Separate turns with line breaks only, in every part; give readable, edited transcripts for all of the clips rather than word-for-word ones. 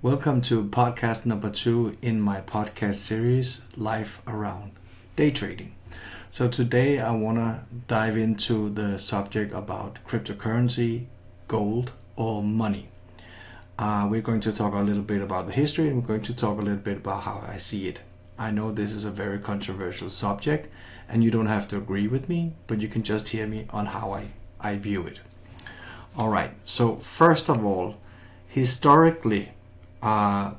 Welcome to podcast number 2 in my podcast series, Life Around Day Trading. So today I want to dive into the subject about cryptocurrency, gold, or money. We're going to talk a little bit about the history, and we're going to talk a little bit about how I see it. I know this is a very controversial subject, and you don't have to agree with me, but you can just hear me on how I view it. Alright, so first of all, historically,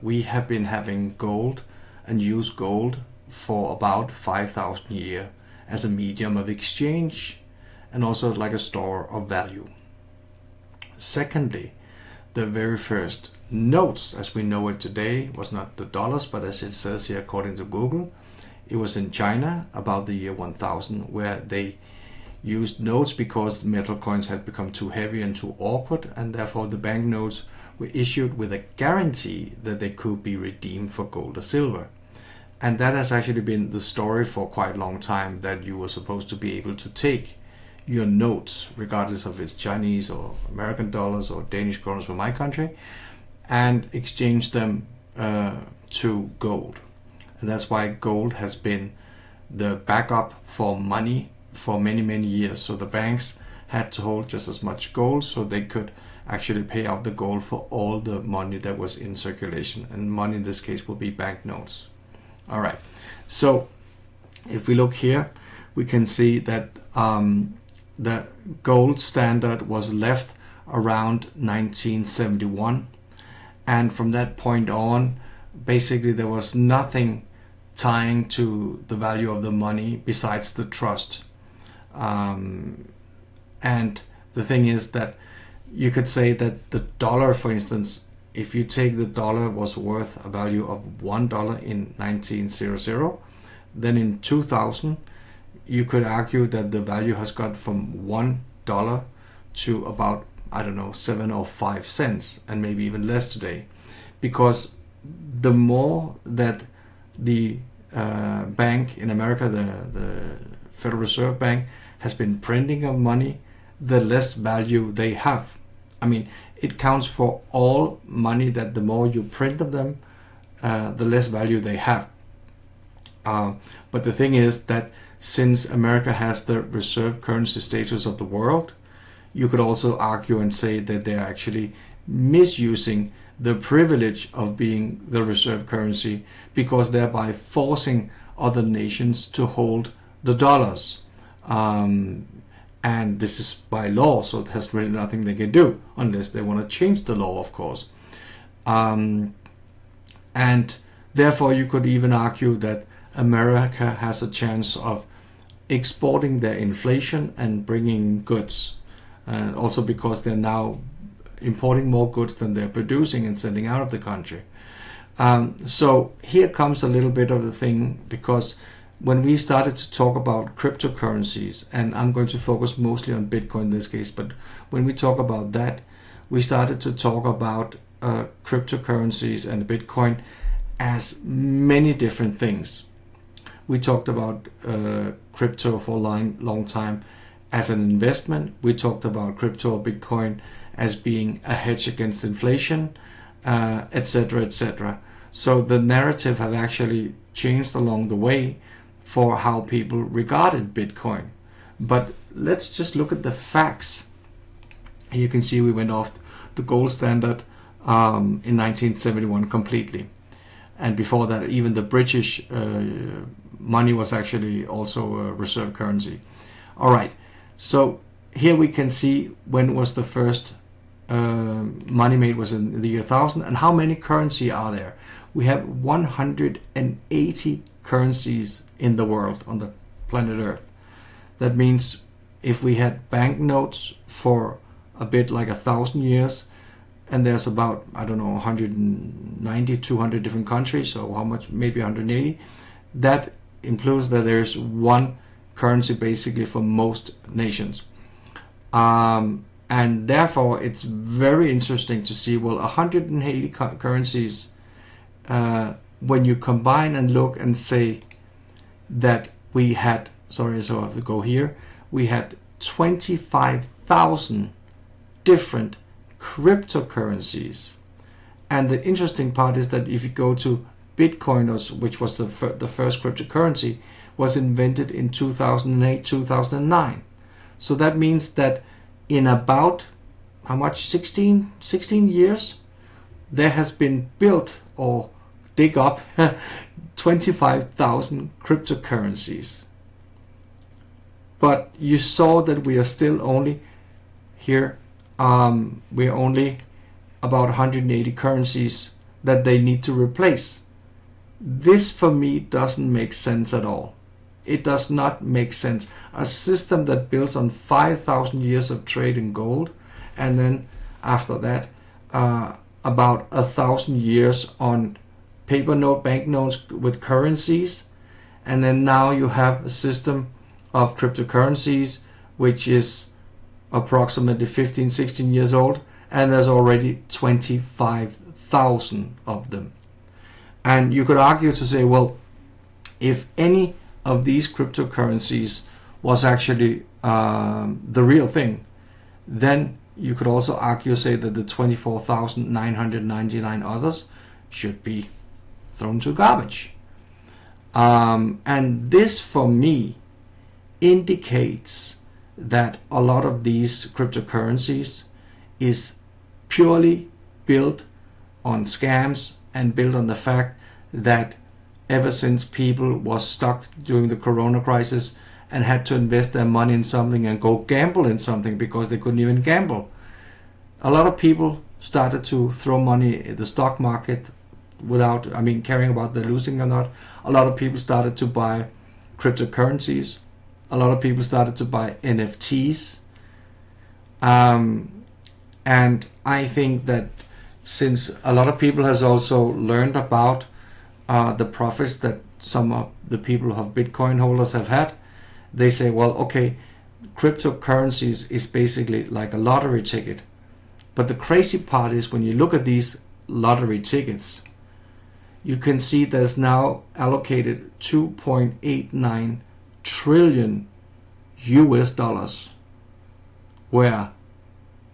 we have been having gold and use gold for about 5,000 years as a medium of exchange and also like a store of value. Secondly, the very first notes as we know it today was not the dollars, but as it says here according to Google, it was in China about the year 1000, where they used notes because metal coins had become too heavy and too awkward, and therefore the banknotes were issued with a guarantee that they could be redeemed for gold or silver. And that has actually been the story for quite a long time, that you were supposed to be able to take your notes, regardless of it's Chinese or American dollars or Danish kroners from my country, and exchange them to gold. And that's why gold has been the backup for money for many years. So the banks had to hold just as much gold so they could actually pay out the gold for all the money that was in circulation, and money in this case will be banknotes. All right, so if we look here, we can see that the gold standard was left around 1971, and from that point on, basically there was nothing tying to the value of the money besides the trust. And the thing is that you could say that the dollar, for instance, if you take the dollar was worth a value of $1 in 1900, then in 2000 you could argue that the value has got from $1 to about, I don't know, 7 or 5 cents, and maybe even less today, because the more that the bank in America, the Federal Reserve Bank, has been printing of money, the less value they have. I mean, it counts for all money that the more you print of them, the less value they have. But the thing is that since America has the reserve currency status of the world, you could also argue and say that they're actually misusing the privilege of being the reserve currency, because thereby forcing other nations to hold the dollars. And this is by law, so there's really nothing they can do unless they want to change the law, of course. And therefore you could even argue that America has a chance of exporting their inflation and bringing goods, also because they're now importing more goods than they're producing and sending out of the country. So here comes a little bit of the thing, because when we started to talk about cryptocurrencies, and I'm going to focus mostly on Bitcoin in this case, but when we talk about that, we started to talk about cryptocurrencies and Bitcoin as many different things. We talked about crypto for a long time as an investment. We talked about crypto or Bitcoin as being a hedge against inflation, etc., etc. So the narrative have actually changed along the way for how people regarded Bitcoin. But let's just look at the facts. Here you can see we went off the gold standard in 1971 completely. And before that, even the British money was actually also a reserve currency. All right, so here we can see when was the first money made was in the year 1000, and how many currency are there. We have 180 currencies in the world, on the planet Earth. That means if we had banknotes for a bit like 1,000 years, and there's about, I don't know, 190, 200 different countries, so how much, maybe 180, that includes that there's one currency basically for most nations. And therefore it's very interesting to see, well, 180 currencies, when you combine and look and say that we had, sorry, so I have to go here, we had 25,000 different cryptocurrencies, And the interesting part is that if you go to Bitcoin, which was the first cryptocurrency, was invented in 2008, 2009. So that means that in about, how much, 16 years, there has been built or dig up 25,000 cryptocurrencies. But you saw that we are still only here, we're only about 180 currencies that they need to replace. This for me doesn't make sense at all. It does not make sense. A system that builds on 5,000 years of trade in gold, and then after that about 1,000 years on paper note, banknotes with currencies, and then now you have a system of cryptocurrencies which is approximately 15, 16 years old, and there's already 25,000 of them. And you could argue to say, well, if any of these cryptocurrencies was actually the real thing, then you could also argue, say, that the 24,999 others should be thrown to garbage. And this, for me, indicates that a lot of these cryptocurrencies is purely built on scams and built on the fact that ever since people was stuck during the corona crisis and had to invest their money in something and go gamble in something because they couldn't even gamble, a lot of people started to throw money in the stock market without, caring about they're losing or not. A lot of people started to buy cryptocurrencies. A lot of people started to buy NFTs. And I think that since a lot of people has also learned about the profits that some of the people who have Bitcoin holders have had, they say, well, okay, cryptocurrencies is basically like a lottery ticket. But the crazy part is when you look at these lottery tickets, you can see there's now allocated 2.89 trillion US dollars, where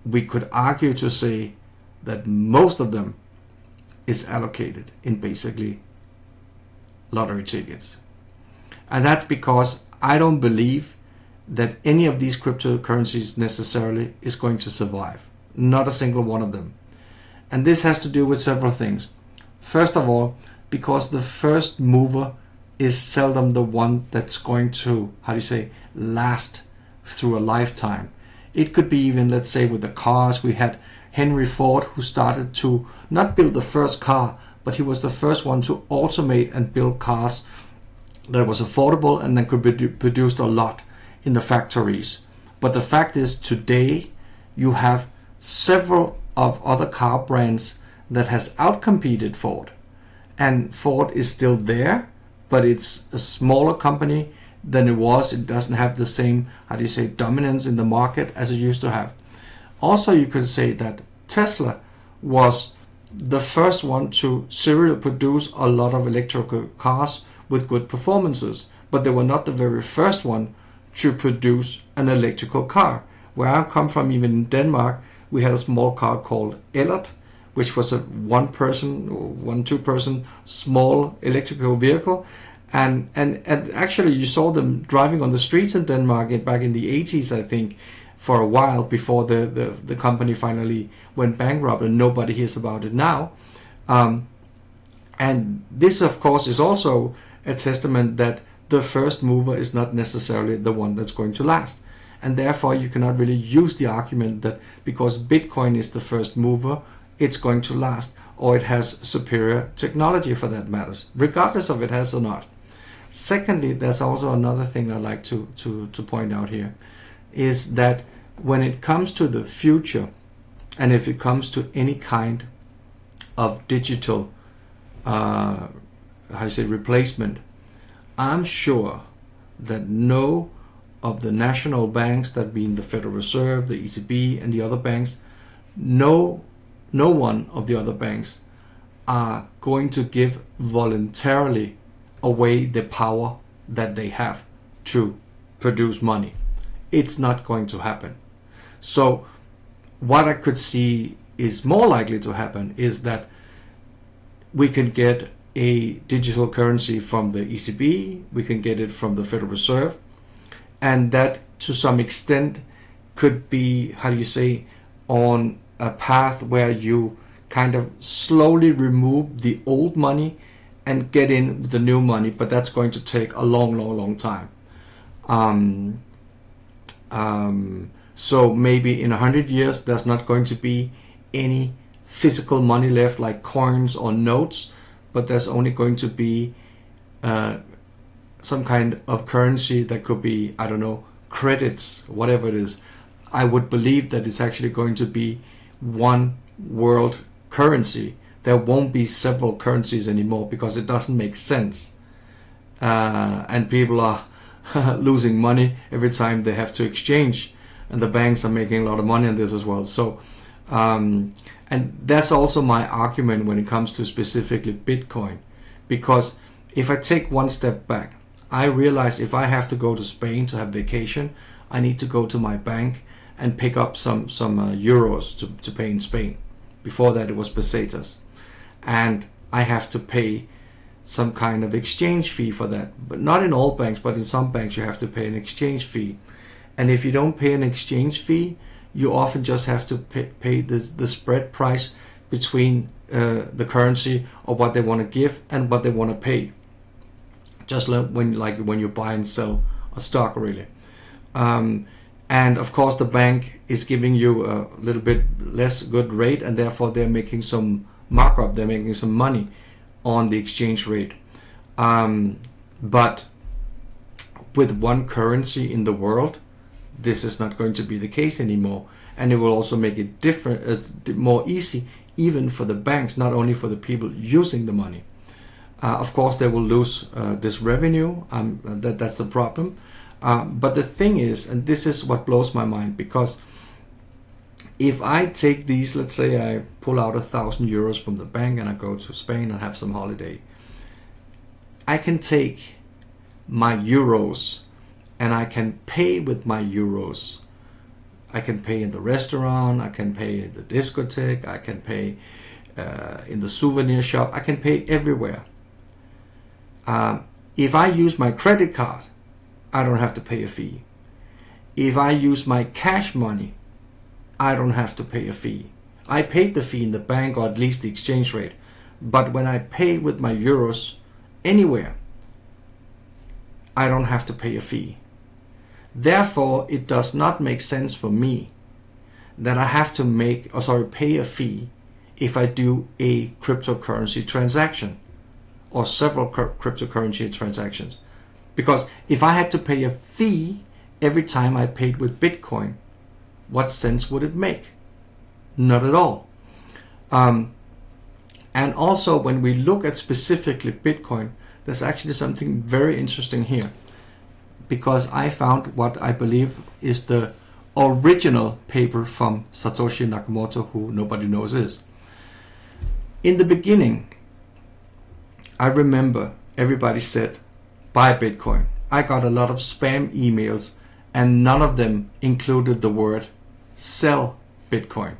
we could argue to say that most of them is allocated in basically lottery tickets. And that's because I don't believe that any of these cryptocurrencies necessarily is going to survive. Not a single one of them. And this has to do with several things. First of all, because the first mover is seldom the one that's going to, last through a lifetime. It could be even, let's say, with the cars. We had Henry Ford, who started to not build the first car, but he was the first one to automate and build cars that was affordable and then could be produced a lot in the factories. But the fact is, today you have several of other car brands that has outcompeted Ford, and Ford is still there, but it's a smaller company than it was. It doesn't have the same, dominance in the market as it used to have. Also, you could say that Tesla was the first one to serially produce a lot of electrical cars with good performances, but they were not the very first one to produce an electrical car. Where I come from, even in Denmark, we had a small car called Ellert, which was a two-person small electrical vehicle. And actually you saw them driving on the streets in Denmark back in the 80s, I think, for a while before the company finally went bankrupt, and nobody hears about it now. And this, of course, is also a testament that the first mover is not necessarily the one that's going to last. And therefore you cannot really use the argument that because Bitcoin is the first mover, it's going to last, or it has superior technology for that matters, regardless of it has or not. Secondly, there's also another thing I'd like to point out here, is that when it comes to the future, and if it comes to any kind of digital replacement, I'm sure that no of the national banks, that being the Federal Reserve, the ECB, and the other banks, no one of the other banks are going to give voluntarily away the power that they have to produce money. It's not going to happen. So what I could see is more likely to happen is that we can get a digital currency from the ECB, we can get it from the Federal Reserve, and that to some extent could be, how do you say, on a path where you kind of slowly remove the old money and get in the new money, but that's going to take a long time. So maybe in 100 years there's not going to be any physical money left like coins or notes, but there's only going to be some kind of currency that could be, I don't know, credits, whatever it is. I would believe that it's actually going to be one world currency. There won't be several currencies anymore because it doesn't make sense. And people are losing money every time they have to exchange, and the banks are making a lot of money on this as well. So, and that's also my argument when it comes to specifically Bitcoin, because if I take one step back, I realize if I have to go to Spain to have vacation, I need to go to my bank and pick up some euros to pay in Spain. Before that it was pesetas, and I have to pay some kind of exchange fee for that. But not in all banks, but in some banks you have to pay an exchange fee. And if you don't pay an exchange fee, you often just have to pay the spread price between the currency or what they want to give and what they want to pay. Just like when you buy and sell a stock, really. And of course the bank is giving you a little bit less good rate, and therefore they're making some markup, they're making some money on the exchange rate. But with one currency in the world, this is not going to be the case anymore, and it will also make it different, more easy, even for the banks, not only for the people using the money. Of course, they will lose this revenue. That's the problem. But the thing is, and this is what blows my mind, because if I take these, let's say I pull out 1,000 euros from the bank and I go to Spain and have some holiday, I can take my euros and I can pay with my euros. I can pay in the restaurant, I can pay in the discotheque, I can pay in the souvenir shop, I can pay everywhere. If I use my credit card, I don't have to pay a fee. If I use my cash money, I don't have to pay a fee. I paid the fee in the bank, or at least the exchange rate. But when I pay with my euros anywhere, I don't have to pay a fee. Therefore, it does not make sense for me that I have to pay a fee if I do a cryptocurrency transaction or several cryptocurrency transactions. Because if I had to pay a fee every time I paid with Bitcoin, what sense would it make? Not at all. And also, when we look at specifically Bitcoin, there's actually something very interesting here, because I found what I believe is the original paper from Satoshi Nakamoto, who nobody knows is. In the beginning, I remember everybody said, buy Bitcoin. I got a lot of spam emails, and none of them included the word sell Bitcoin.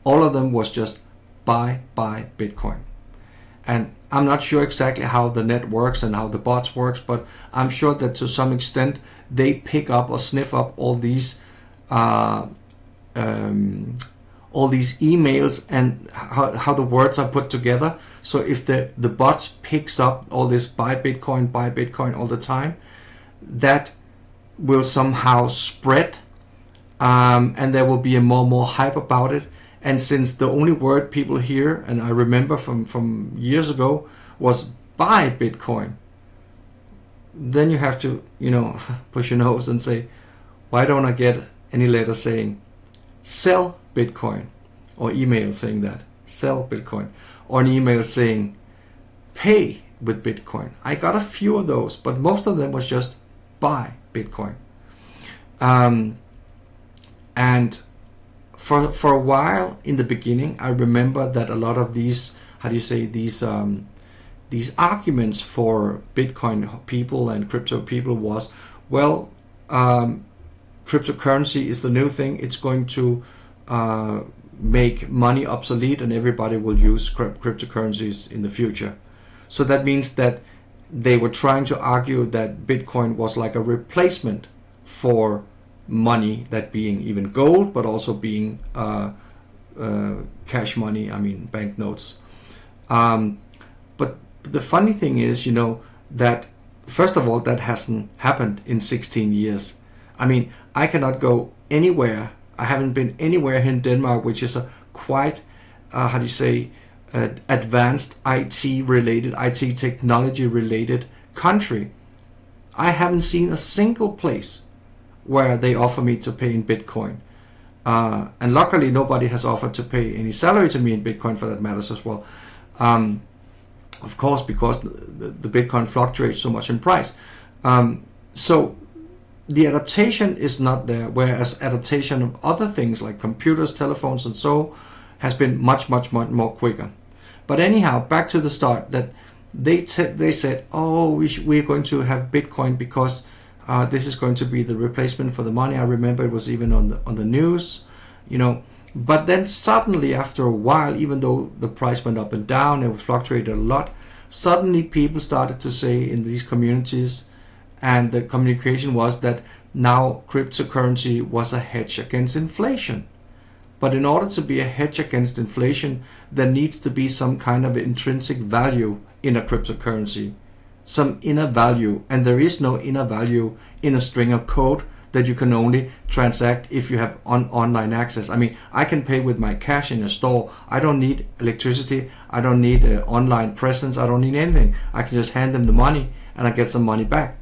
All of them was just buy Bitcoin. And I'm not sure exactly how the net works and how the bots works, but I'm sure that to some extent they pick up or sniff up all these emails and how the words are put together. So if the bots picks up all this buy Bitcoin all the time, that will somehow spread, and there will be a more hype about it. And since the only word people hear, and I remember from years ago, was buy Bitcoin, then you have to, push your nose and say, why don't I get any letter saying sell Bitcoin, or email saying that sell Bitcoin, or an email saying pay with Bitcoin? I got a few of those, but most of them was just buy Bitcoin. And for a while in the beginning, I remember that a lot of these, these arguments for Bitcoin people and crypto people was, cryptocurrency is the new thing. It's going to make money obsolete and everybody will use cryptocurrencies in the future. So that means that they were trying to argue that Bitcoin was like a replacement for money, that being even gold, but also being cash money, I mean banknotes. But the funny thing is, that first of all, that hasn't happened in 16 years. I mean, I cannot go anywhere. I haven't been anywhere here in Denmark, which is a quite, advanced IT technology related country. I haven't seen a single place where they offer me to pay in Bitcoin. And luckily nobody has offered to pay any salary to me in Bitcoin for that matters as well. Of course, because the Bitcoin fluctuates so much in price. So the adaptation is not there, whereas adaptation of other things like computers, telephones and so has been much more quicker. But anyhow, back to the start, that they said, oh, we're going to have Bitcoin because this is going to be the replacement for the money. I remember it was even on the news, But then suddenly, after a while, even though the price went up and down, it fluctuated a lot, suddenly people started to say in these communities, and the communication was that now cryptocurrency was a hedge against inflation. But in order to be a hedge against inflation, there needs to be some kind of intrinsic value in a cryptocurrency, some inner value, and there is no inner value in a string of code that you can only transact if you have online access. I mean, I can pay with my cash in a store. I don't need electricity. I don't need online presence. I don't need anything. I can just hand them the money and I get some money back.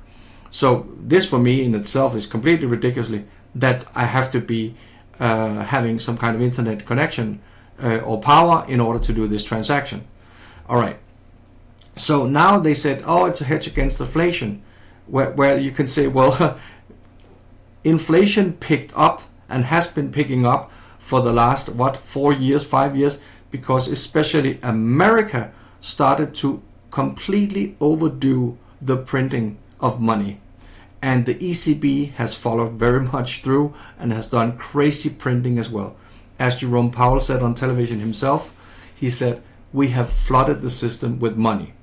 So this for me in itself is completely ridiculously that I have to be having some kind of internet connection or power in order to do this transaction. All right. So now they said, oh, it's a hedge against inflation, where you can say, well, inflation picked up and has been picking up for the last, 4 years, 5 years, because especially America started to completely overdo the printing of money. And the ECB has followed very much through and has done crazy printing as well. As Jerome Powell said on television himself, he said, we have flooded the system with money.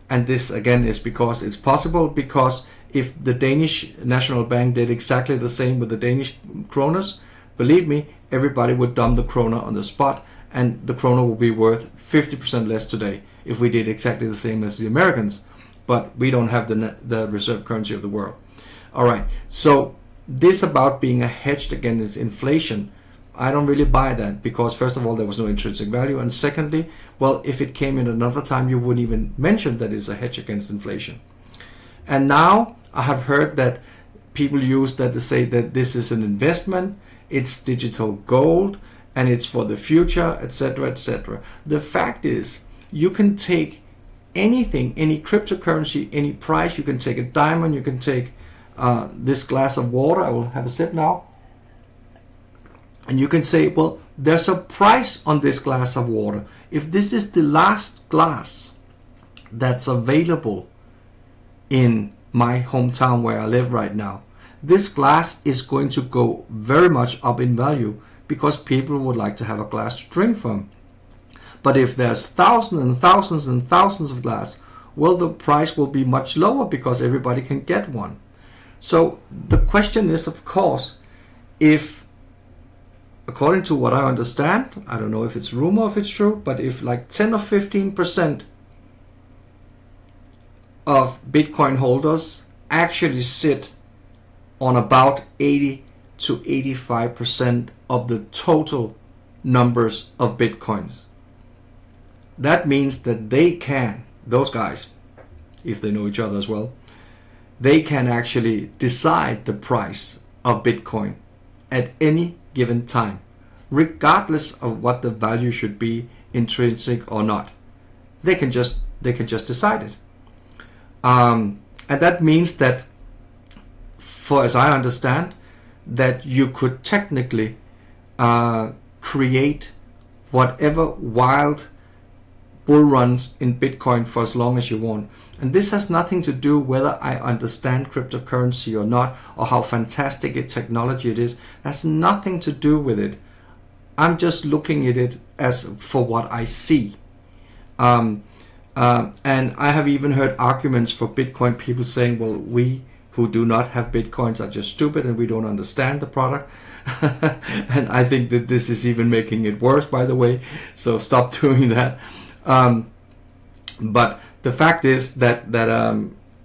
And this again is because it's possible, because if the Danish National Bank did exactly the same with the Danish kroners, believe me, everybody would dump the kroner on the spot and the kroner will be worth 50% less today if we did exactly the same as the Americans. But we don't have the reserve currency of the world. All right, so this about being a hedged against inflation, I don't really buy that, because first of all, there was no intrinsic value, and secondly, well, if it came in another time, you wouldn't even mention that it's a hedge against inflation. And now I have heard that people use that to say that this is an investment, it's digital gold, and it's for the future, etc., etc. The fact is, you can take anything, any cryptocurrency, any price. You can take a diamond, you can take this glass of water. I will have a sip now. And you can say, well, there's a price on this glass of water. If this is the last glass that's available in my hometown where I live right now, this glass is going to go very much up in value because people would like to have a glass to drink from. But if there's thousands and thousands and thousands of glass, well, the price will be much lower because everybody can get one. So the question is, of course, if, according to what I understand, I don't know if it's rumor or if it's true, but if like 10 or 15% of Bitcoin holders actually sit on about 80 to 85% of the total numbers of Bitcoins, that means that they can, those guys, if they know each other as well, they can actually decide the price of Bitcoin at any given time, regardless of what the value should be, intrinsic or not. They can just decide it. And that means that, for as I understand, that you could technically create whatever wild bull runs in Bitcoin for as long as you want. And this has nothing to do whether I understand cryptocurrency or not, or how fantastic a technology it is. It has nothing to do with it. I'm just looking at it as for what I see. And I have even heard arguments for Bitcoin, people saying, well, we who do not have Bitcoins are just stupid and we don't understand the product. And I think that this is even making it worse, by the way, so stop doing that. But the fact is that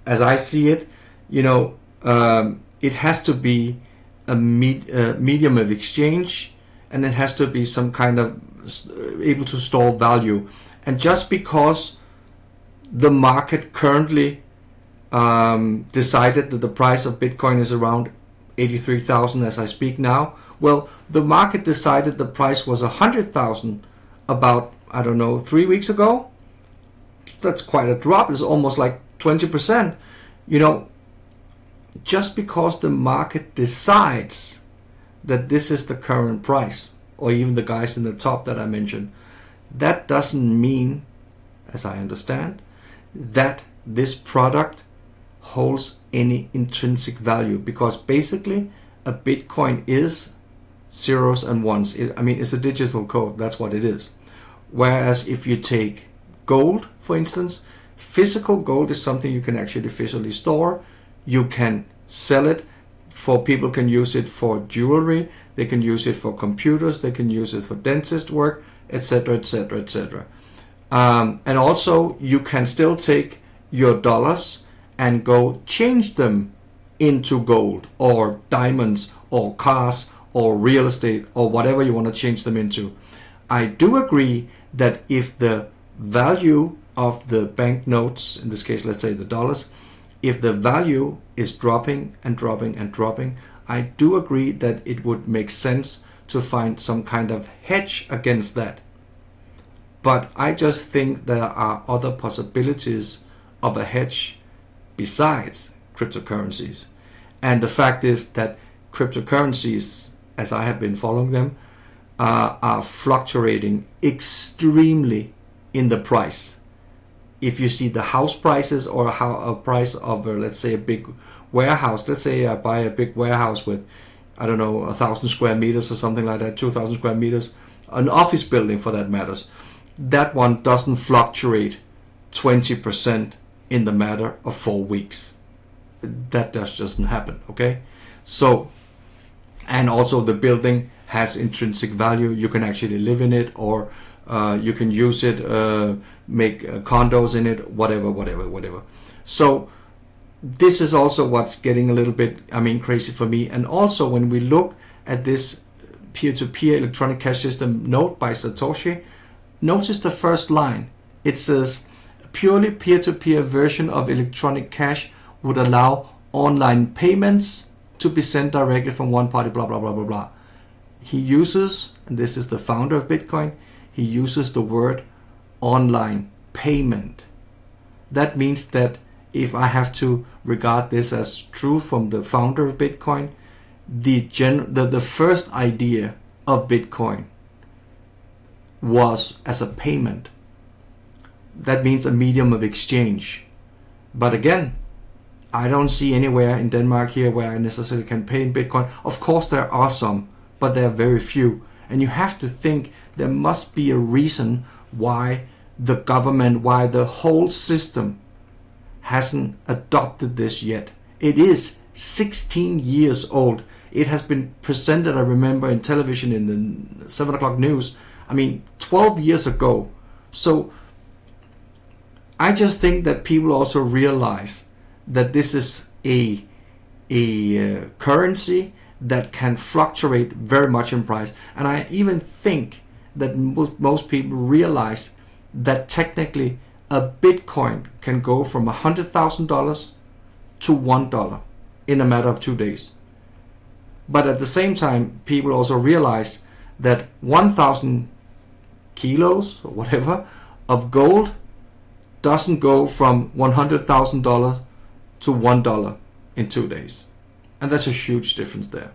as I see it, it has to be a medium of exchange, and it has to be some kind of able to store value. And just because the market currently decided that the price of Bitcoin is around 83,000 as I speak now, well, the market decided the price was 100,000 about, I don't know, 3 weeks ago. That's quite a drop. It's almost like 20%. Just because the market decides that this is the current price, or even the guys in the top that I mentioned, that doesn't mean, as I understand, that this product holds any intrinsic value, because basically a Bitcoin is zeros and ones. It's a digital code. That's what it is. Whereas if you take gold, for instance, physical gold is something you can actually physically store. You can sell it. People can use it for jewelry, they can use it for computers, they can use it for dentist work, etc., etc., etc. And also you can still take your dollars and go change them into gold or diamonds or cars or real estate or whatever you want to change them into. I do agree that if the value of the banknotes, in this case let's say the dollars, if the value is dropping and dropping and dropping, I do agree that it would make sense to find some kind of hedge against that. But I just think there are other possibilities of a hedge besides cryptocurrencies. And the fact is that cryptocurrencies, as I have been following them, are fluctuating extremely in the price. If you see the house prices or a price of, let's say, a big warehouse, let's say I buy a big warehouse with, I don't know, 1,000 square meters or something like that, 2,000 square meters, an office building for that matters, that one doesn't fluctuate 20% in the matter of 4 weeks. That just doesn't happen, okay? So, and also the building has intrinsic value. You can actually live in it, or you can use it, make condos in it, whatever. So this is also what's getting a little bit, crazy for me. And also when we look at this peer-to-peer electronic cash system note by Satoshi, notice the first line. It says, purely peer-to-peer version of electronic cash would allow online payments to be sent directly from one party, blah, blah, blah, blah, blah. He uses, and this is the founder of Bitcoin, he uses the word online payment. That means that if I have to regard this as true from the founder of Bitcoin, the first idea of Bitcoin was as a payment. That means a medium of exchange. But again, I don't see anywhere in Denmark here where I necessarily can pay in Bitcoin. Of course there are some, but there are very few. And you have to think there must be a reason why the government, why the whole system hasn't adopted this yet. It is 16 years old. It has been presented, I remember, in television in the 7 o'clock news, 12 years ago. So I just think that people also realize that this is a currency that can fluctuate very much in price. And I even think that most people realize that technically a Bitcoin can go from $100,000 to $1 in a matter of 2 days. But at the same time, people also realize that 1,000 kilos or whatever of gold doesn't go from $100,000 to $1 in 2 days. And that's a huge difference there.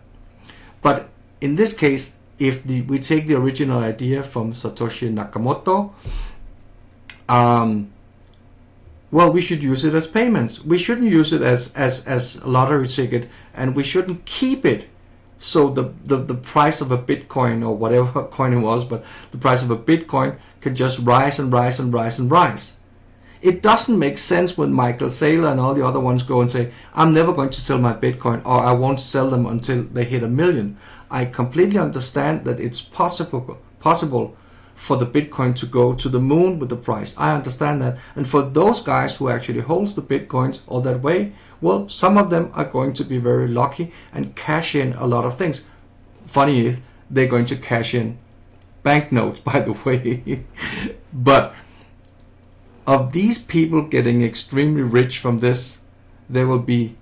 But in this case, if we take the original idea from Satoshi Nakamoto, well, we should use it as payments. We shouldn't use it as a lottery ticket, and we shouldn't keep it So the price of a Bitcoin, or whatever coin it was, but the price of a Bitcoin can just rise and rise and rise and rise. It doesn't make sense when Michael Saylor and all the other ones go and say, I'm never going to sell my Bitcoin, or I won't sell them until they hit 1 million. I completely understand that it's possible for the Bitcoin to go to the moon with the price. I understand that. And for those guys who actually holds the Bitcoins all that way, well, some of them are going to be very lucky and cash in a lot of things. Funny is, they're going to cash in banknotes, by the way. But of these people getting extremely rich from this, there will be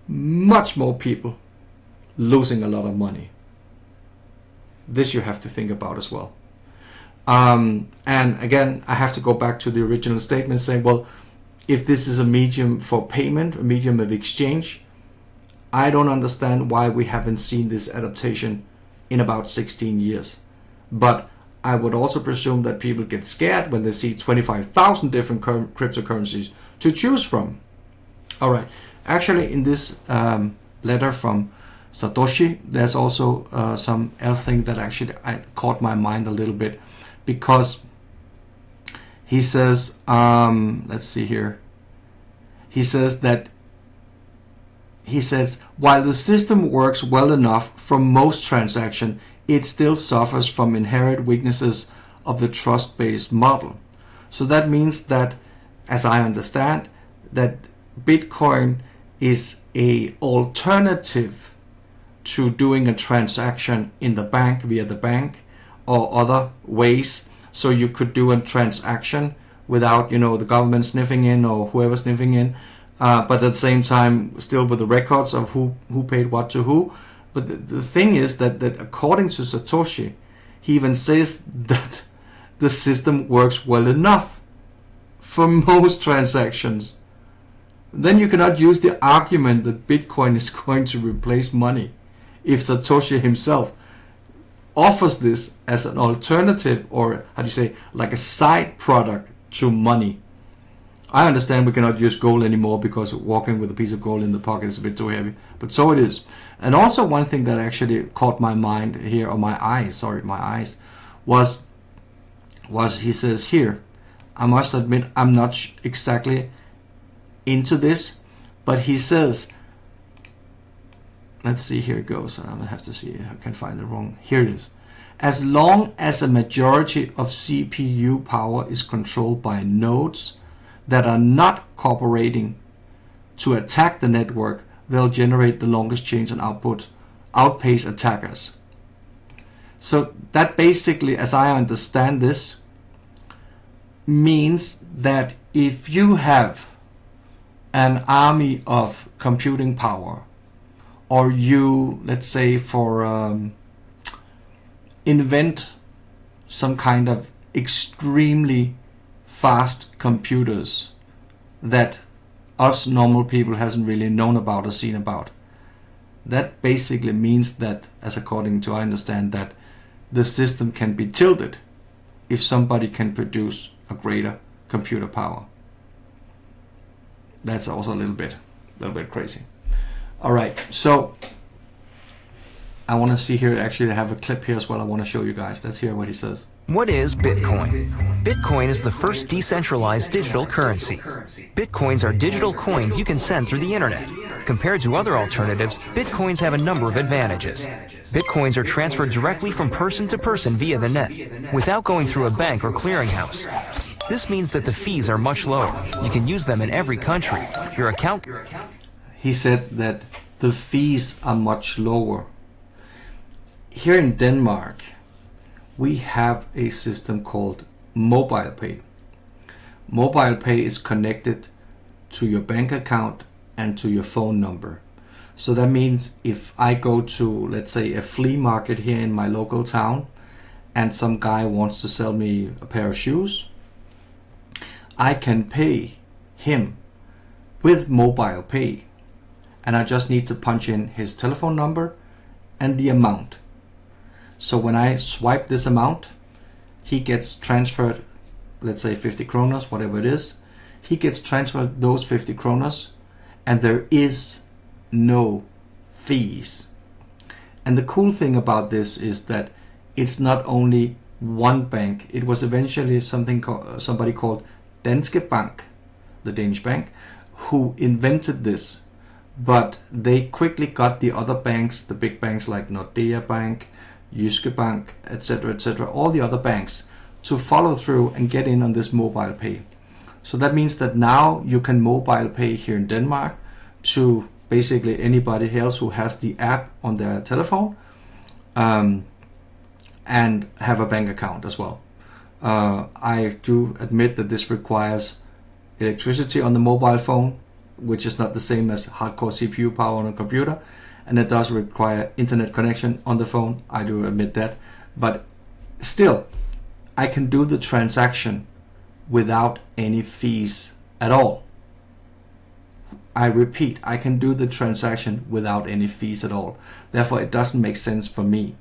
much more people losing a lot of money. This you have to think about as well. And again, I have to go back to the original statement saying, well, if this is a medium for payment, a medium of exchange, I don't understand why we haven't seen this adaptation in about 16 years. But I would also presume that people get scared when they see 25,000 different cryptocurrencies to choose from. All right. Actually, in this letter from Satoshi, there's also some else thing that actually caught my mind a little bit, because he says, let's see here. He says, while the system works well enough for most transactions, it still suffers from inherent weaknesses of the trust-based model. So that means that, as I understand, that Bitcoin is an alternative to doing a transaction in the bank, via the bank, or other ways. So you could do a transaction without, the government sniffing in or whoever sniffing in, but at the same time still with the records of who paid what to who. But the thing is that according to Satoshi, he even says that the system works well enough for most transactions. Then you cannot use the argument that Bitcoin is going to replace money if Satoshi himself offers this as an alternative, or how do you say, like a side product to money. I understand we cannot use gold anymore because walking with a piece of gold in the pocket is a bit too heavy, but so it is. And also one thing that actually caught my mind here, or my eyes, was he says here, I must admit I'm not exactly into this, but he says, let's see, here it goes. I'm gonna have to see if I can find it wrong. Here it is. As long as a majority of CPU power is controlled by nodes that are not cooperating to attack the network, they'll generate the longest chains and outpace attackers. So that basically, as I understand this, means that if you have an army of computing power, or you, let's say, invent some kind of extremely fast computers that us normal people hasn't really known about or seen about, that basically means that, as according to I understand, that the system can be tilted if somebody can produce a greater computer power. That's also a little bit crazy. All right, so I want to see here, actually I have a clip here as well I want to show you guys. Let's hear what he says.
What is Bitcoin? Bitcoin is the first decentralized digital currency. Bitcoins are digital coins you can send through the internet. Compared to other alternatives, Bitcoins have a number of advantages. Bitcoins are transferred directly from person to person via the net, without going through a bank or clearinghouse. This means that the fees are much lower. You can use them in every country. Your account...
He said that the fees are much lower. Here in Denmark, we have a system called MobilePay. MobilePay is connected to your bank account and to your phone number. So that means if I go to, let's say, a flea market here in my local town, and some guy wants to sell me a pair of shoes, I can pay him with MobilePay, and I just need to punch in his telephone number and the amount. So when I swipe this amount, he gets transferred, let's say 50 kronas, whatever it is. He gets transferred those 50 kronas, and there is no fees. And the cool thing about this is that it's not only one bank. It was eventually somebody called Danske Bank, the Danish bank, who invented this. But they quickly got the other banks, the big banks like Nordea Bank, Jyske Bank, etc., all the other banks, to follow through and get in on this mobile pay. So that means that now you can mobile pay here in Denmark to basically anybody else who has the app on their telephone, and have a bank account as well. I do admit that this requires electricity on the mobile phone, which is not the same as hardcore CPU power on a computer, and it does require internet connection on the phone. I do admit that, but still, I can do the transaction without any fees at all. I repeat, I can do the transaction without any fees at all. Therefore, it doesn't make sense for me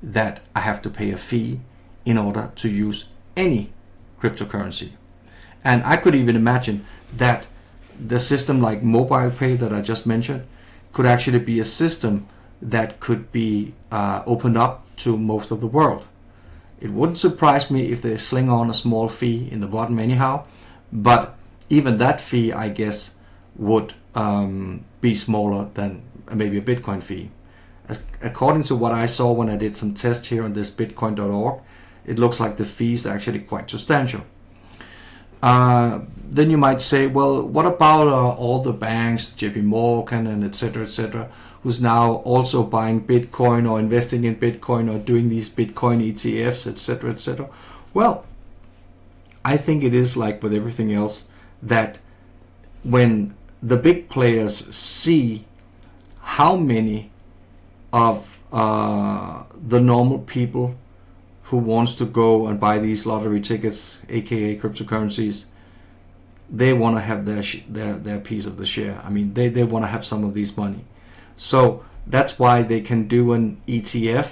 that I have to pay a fee in order to use any cryptocurrency. And I could even imagine that the system like mobile pay that I just mentioned could actually be a system that could be opened up to most of the world. It wouldn't surprise me if they sling on a small fee in the bottom anyhow, but even that fee, I guess, would be smaller than maybe a Bitcoin fee. According to what I saw when I did some tests here on this bitcoin.org, it looks like the fees are actually quite substantial. Then you might say, well, what about all the banks, JP Morgan and etc., who's now also buying Bitcoin or investing in Bitcoin or doing these Bitcoin ETFs, etc. Well, I think it is like with everything else, that when the big players see how many of the normal people who wants to go and buy these lottery tickets, aka cryptocurrencies, they want to have their piece of the share. I mean, they want to have some of these money. So that's why they can do an ETF,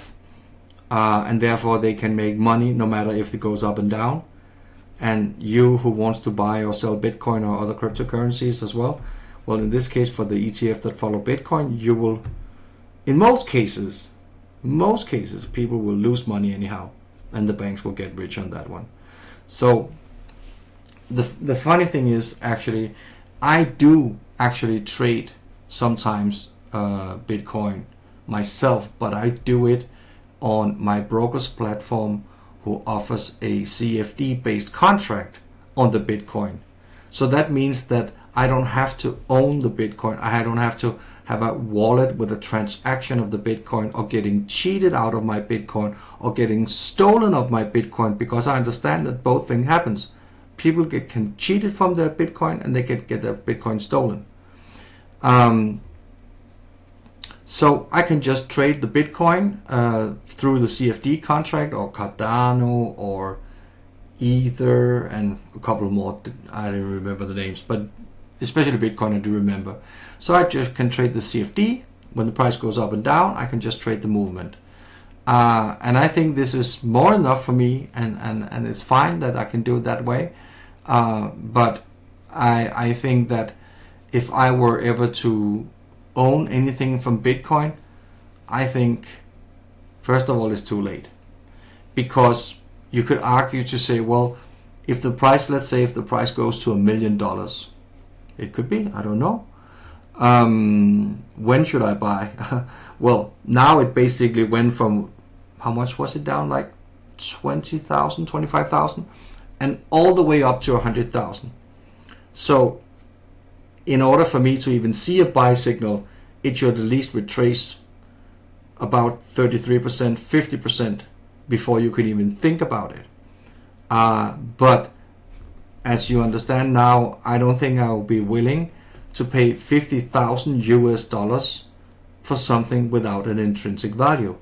and therefore they can make money no matter if it goes up and down. And you who wants to buy or sell Bitcoin or other cryptocurrencies as well, well, in this case for the ETF that follow Bitcoin, you will, in most cases, people will lose money anyhow, and the banks will get rich on that one. So the funny thing is, actually, I do actually trade sometimes Bitcoin myself, but I do it on my broker's platform who offers a CFD based contract on the Bitcoin. So that means that I don't have to own the Bitcoin. I don't have to have a wallet with a transaction of the Bitcoin, or getting cheated out of my Bitcoin, or getting stolen of my Bitcoin, because I understand that both things happens. People can cheated from their Bitcoin, and they can get their Bitcoin stolen. So I can just trade the Bitcoin through the CFD contract, or Cardano, or Ether, and a couple more. I don't remember the names, but especially Bitcoin I do remember. So I just can trade the CFD. When the price goes up and down, I can just trade the movement. And I think this is more than enough for me, and it's fine that I can do it that way. But I think that if I were ever to own anything from Bitcoin, I think first of all it's too late, because you could argue to say, well, if the price, let's say if the price goes to $1 million, it could be, I don't know. When should I buy? Well, now it basically went from, how much was it down, like 20,000, 25,000, and all the way up to 100,000. So in order for me to even see a buy signal, it should at least retrace about 33%, 50% before you could even think about it. But as you understand now, I don't think I'll be willing to pay $50,000 for something without an intrinsic value.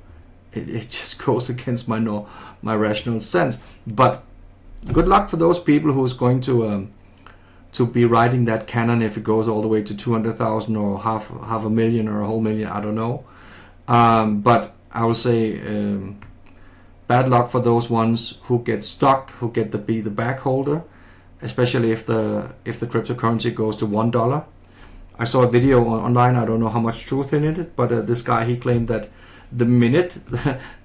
It just goes against my rational sense. But good luck for those people who's going to be riding that cannon if it goes all the way to 200,000 or half a million or a whole million. I don't know. But I will say bad luck for those ones who get stuck, who get to be the back holder, especially if the cryptocurrency goes to $1. I saw a video online, I don't know how much truth in it, but this guy, he claimed that the minute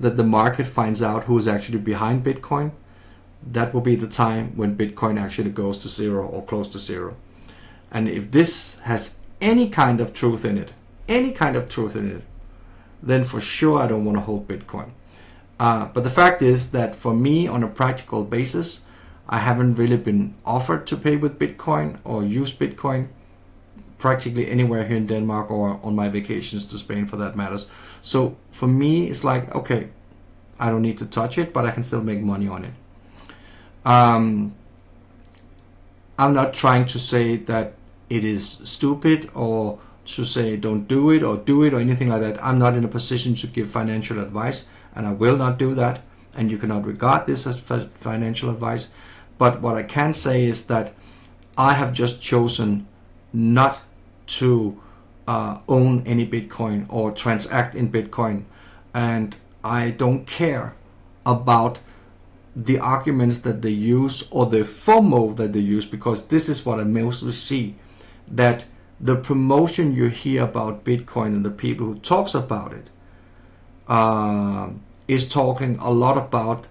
that the market finds out who's actually behind Bitcoin, that will be the time when Bitcoin actually goes to zero or close to zero. And if this has any kind of truth in it, then for sure I don't want to hold Bitcoin. But the fact is that for me, on a practical basis, I haven't really been offered to pay with Bitcoin or use Bitcoin practically anywhere here in Denmark or on my vacations to Spain for that matters. So for me, it's like, okay, I don't need to touch it, but I can still make money on it. I'm not trying to say that it is stupid or to say don't do it or do it or anything like that. I'm not in a position to give financial advice, and I will not do that, and you cannot regard this as financial advice. But what I can say is that I have just chosen not to own any Bitcoin or transact in Bitcoin, and I don't care about the arguments that they use or the FOMO that they use, because this is what I mostly see, that the promotion you hear about Bitcoin and the people who talks about it is talking a lot about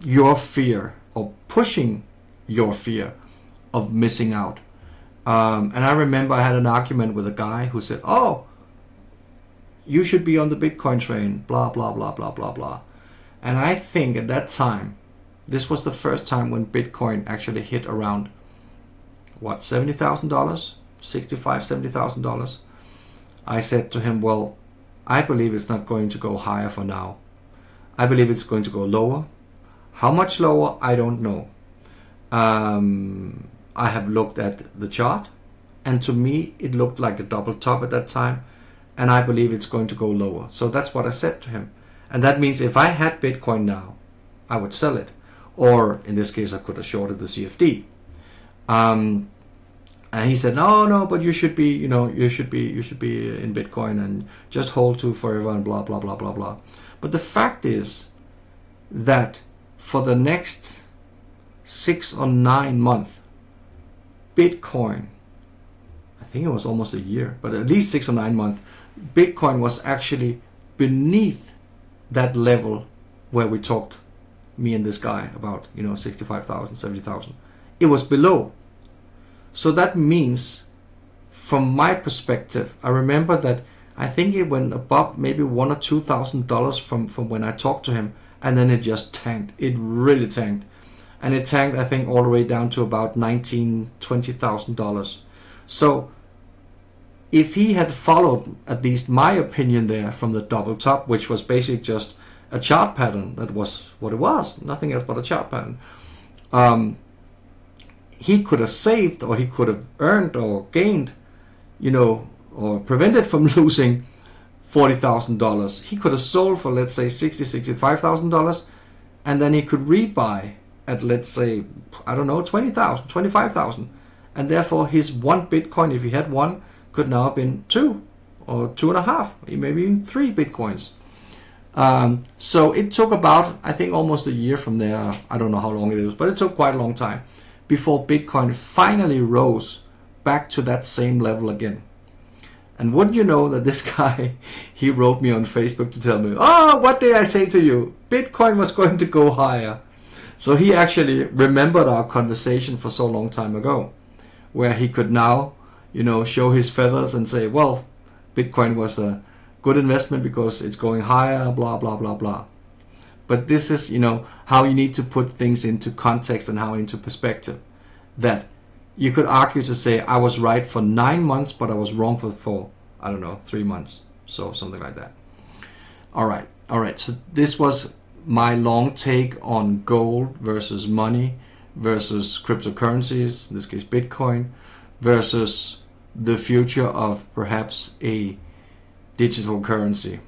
your fear or pushing your fear of missing out. And I remember I had an argument with a guy who said, oh, you should be on the Bitcoin train, blah, blah, blah, blah, blah, blah. And I think at that time, this was the first time when Bitcoin actually hit around, what, $70,000? $65,000, $70,000. I said to him, well, I believe it's not going to go higher for now. I believe it's going to go lower. How much lower, I don't know. I have looked at the chart, and to me, it looked like a double top at that time, and I believe it's going to go lower. So that's what I said to him. And that means if I had Bitcoin now, I would sell it. Or in this case, I could have shorted the CFD. And he said, no, but you should be, you should be in Bitcoin and just hold to forever and blah, blah, blah, blah, blah. But the fact is that for the next 6 or 9 months, Bitcoin, I think it was almost a year, but at least 6 or 9 months, Bitcoin was actually beneath that level where we talked, me and this guy, about 65,000, 70,000. It was below. So that means, from my perspective, I remember that I think it went above maybe $1,000 or $2,000 from when I talked to him, and then it just tanked. It really tanked, and it tanked, I think, all the way down to about $19,000, $20,000. So if he had followed at least my opinion there from the double top, which was basically just a chart pattern, that was what it was, nothing else but a chart pattern, he could have saved, or he could have earned or gained, or prevented from losing $40,000. He could have sold for, let's say, $60,000, $65,000, and then he could rebuy at, let's say, I don't know, $20,000, $25,000, and therefore his one Bitcoin, if he had one, could now have been 2 or 2.5, maybe even 3 Bitcoins. So it took about, I think, almost a year from there. I don't know how long it was, but it took quite a long time before Bitcoin finally rose back to that same level again. And wouldn't you know that this guy, he wrote me on Facebook to tell me, oh, what did I say to you? Bitcoin was going to go higher. So he actually remembered our conversation for so long time ago, where he could now, show his feathers and say, well, Bitcoin was a good investment because it's going higher, blah, blah, blah, blah. But this is, how you need to put things into context and how into perspective. That you could argue to say, I was right for 9 months, but I was wrong for I don't know, 3 months. So something like that. All right. So this was my long take on gold versus money versus cryptocurrencies, in this case Bitcoin, versus the future of perhaps a digital currency.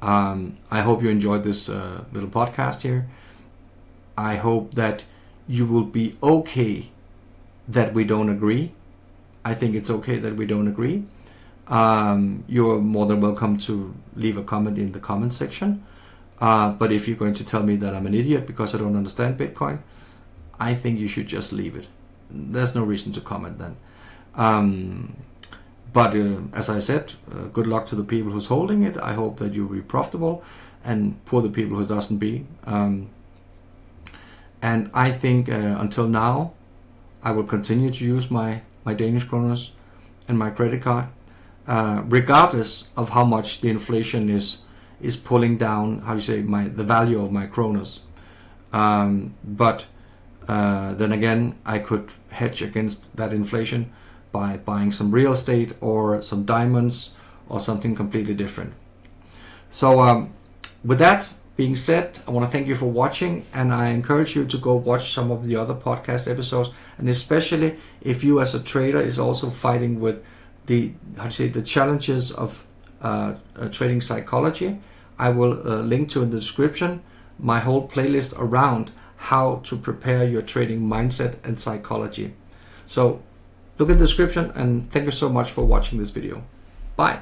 I hope you enjoyed this little podcast here. I hope that you will be okay that we don't agree. I think it's okay that we don't agree. You're more than welcome to leave a comment in the comment section. But if you're going to tell me that I'm an idiot because I don't understand Bitcoin, I think you should just leave it. There's no reason to comment then. But as I said, good luck to the people who's holding it. I hope that you'll be profitable, and poor the people who doesn't be. And I think until now, I will continue to use my Danish kroners and my credit card, regardless of how much the inflation is pulling down, how you say, the value of my kroners. But then again, I could hedge against that inflation by buying some real estate or some diamonds or something completely different. So with that being said, I want to thank you for watching, and I encourage you to go watch some of the other podcast episodes, and especially if you as a trader is also fighting with the challenges of trading psychology. I will link to in the description my whole playlist around how to prepare your trading mindset and psychology. So look in the description, and thank you so much for watching this video. Bye.